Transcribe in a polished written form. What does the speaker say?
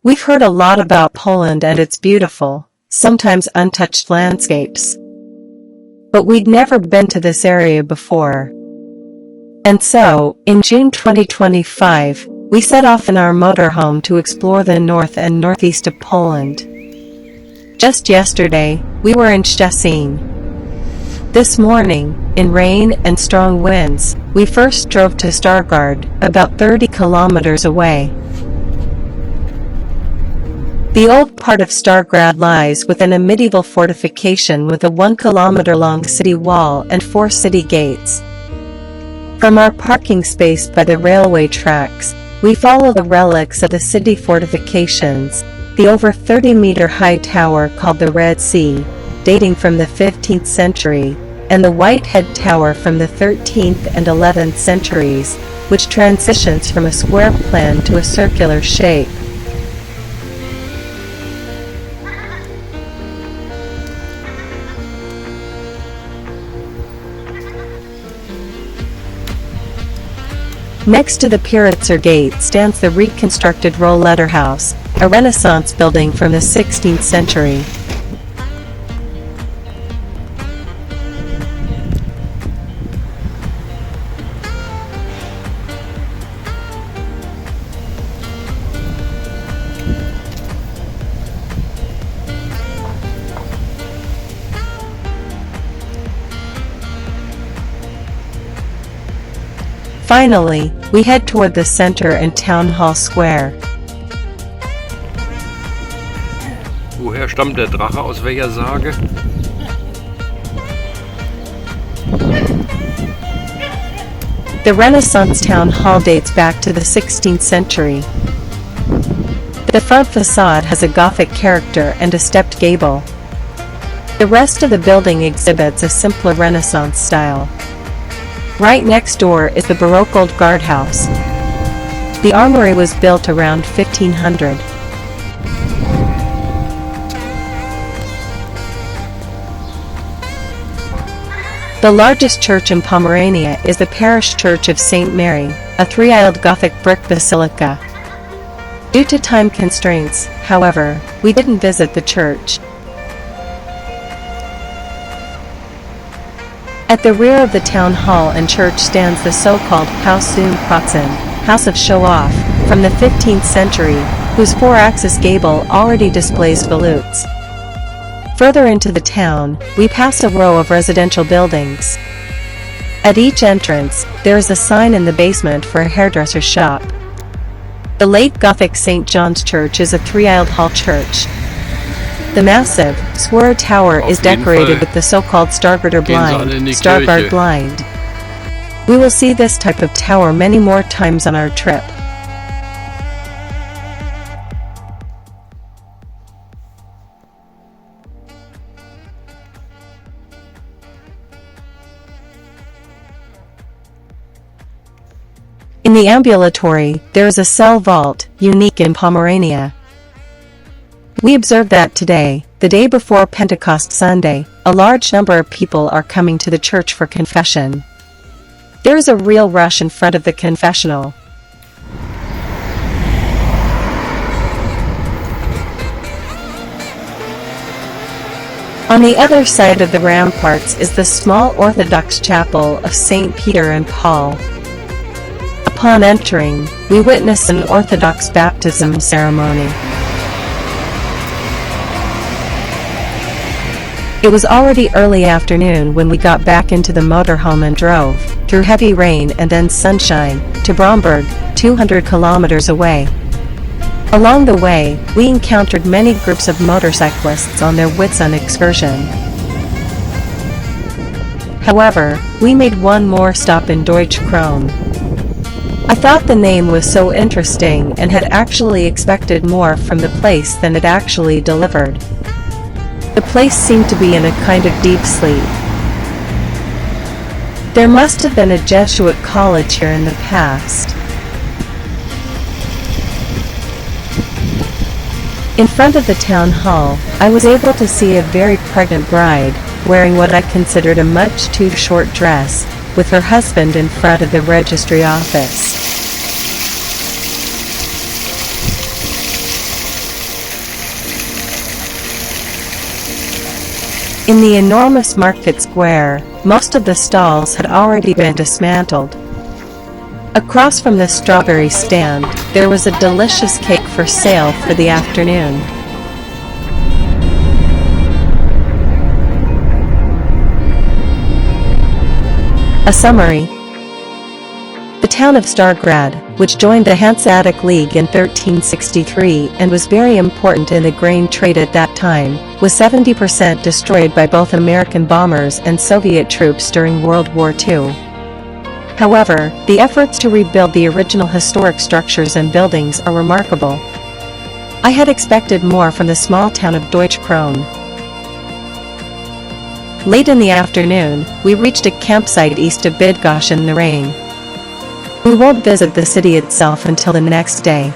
We've heard a lot about Poland and its beautiful, sometimes untouched landscapes. But we'd never been to this area before. And so, in June 2025, we set off in our motorhome to explore the north and northeast of Poland. Just yesterday, we were in Szczecin. This morning, in rain and strong winds, we first drove to Stargard, about 30 kilometers away. The old part of Stargrad lies within a medieval fortification with a 1-kilometer-long city wall and 4 city gates. From our parking space by the railway tracks, we follow the relics of the city fortifications, the over 30-meter-high tower called the Red Sea, dating from the 15th century, and the Whitehead Tower from the 13th and 11th centuries, which transitions from a square plan to a circular shape. Next to the Pyritzer Gate stands the reconstructed Rohlederhaus, a Renaissance building from the 16th century. Finally, we head toward the center and town hall square. Woher stammt der Drache, aus welcher Sage? The Renaissance town hall dates back to the 16th century. The front facade has a Gothic character and a stepped gable. The rest of the building exhibits a simpler Renaissance style. Right next door is the Baroque old guardhouse. The armory was built around 1500. The largest church in Pomerania is the parish church of St. Mary, a 3-aisled Gothic brick basilica. Due to time constraints, however, we didn't visit the church. At the rear of the town hall and church stands the so-called Haus zum Protzen, House of Show-Off, from the 15th century, whose 4-axis gable already displays volutes. Further into the town, we pass a row of residential buildings. At each entrance, there is a sign in the basement for a hairdresser's shop. The late Gothic St. John's Church is a 3-aisled hall church. The massive, square tower is decorated with the so-called Stargard blind. We will see this type of tower many more times on our trip. In the ambulatory, there is a cell vault, unique in Pomerania. We observed that today, the day before Pentecost Sunday, a large number of people are coming to the church for confession. There is a real rush in front of the confessional. On the other side of the ramparts is the small Orthodox chapel of St. Peter and Paul. Upon entering, we witness an Orthodox baptism ceremony. It was already early afternoon when we got back into the motorhome and drove, through heavy rain and then sunshine, to Bromberg, 200 kilometers away. Along the way, we encountered many groups of motorcyclists on their Whitsun excursion. However, we made one more stop in Deutsche Krone. I thought the name was so interesting and had actually expected more from the place than it actually delivered. The place seemed to be in a kind of deep sleep. There must have been a Jesuit college here in the past. In front of the town hall, I was able to see a very pregnant bride, wearing what I considered a much too short dress, with her husband in front of the registry office. In the enormous market square, most of the stalls had already been dismantled. Across from the strawberry stand, there was a delicious cake for sale for the afternoon. A summary. The town of Stargrad, which joined the Hanseatic League in 1363 and was very important in the grain trade at that time, was 70% destroyed by both American bombers and Soviet troops during World War II. However, the efforts to rebuild the original historic structures and buildings are remarkable. I had expected more from the small town of Deutschkron. Late in the afternoon, we reached a campsite east of Bydgoszcz in the rain. We won't visit the city itself until the next day.